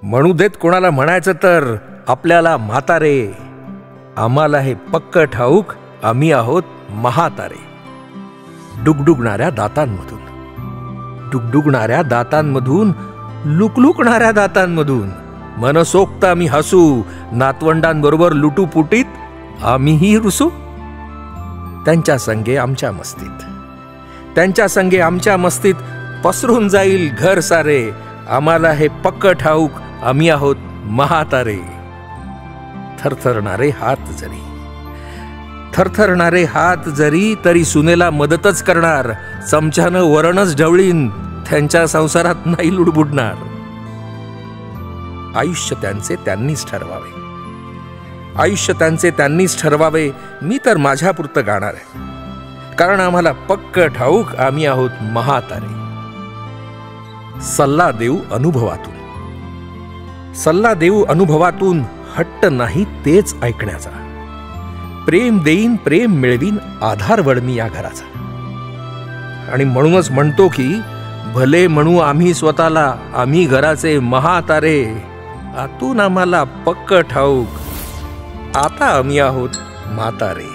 म्हणू देत कोणाला म्हणायचं तर आपल्याला म्हातारे, आम्हाला हे पक्क ठाऊक आम्ही आहोत महातारे. डुगडुगणाऱ्या दातांमधून, डुगडुगणाऱ्या दातांमधून, लुकलुकणाऱ्या दातांमधून मनसोक्त आम्ही हसू, नातवंडांबरोबर लुटूपुटीत आम्हीही रुसू. त्यांच्या संगे आमच्या मस्तीत, त्यांच्या संगे आमच्या मस्तीत पसरून जाईल घर सारे, आम्हाला हे पक्क ठाऊक आम्ही आहोत महातारे. थरथरणारे हात जरी, थरथरणारे हात जरी, तरी सुनेला मदतच करणार, चमच्यानं वरणच ढवळीन, त्यांच्या संसारात नाही लुडबुडणार. आयुष्य त्यांचे त्यांनीच ठरवावे, आयुष्य त्यांचे त्यांनीच ठरवावे. मी तर माझ्यापुरतं गाणार आहे, कारण आम्हाला पक्क ठाऊक आम्ही आहोत महातारे. सल्ला देऊ अनुभवातून, सल्ला देऊ अनुभवातून, हट्ट नाही तेच ऐकण्याचा. प्रेम देईन प्रेम मिळवीन, आधार वडमी या घराचा. आणि म्हणूनच म्हणतो की भले म्हणू आम्ही स्वतःला आम्ही घराचे महातारे, आतून आम्हाला पक्क ठाऊक आता आम्ही आहोत म्हातारे.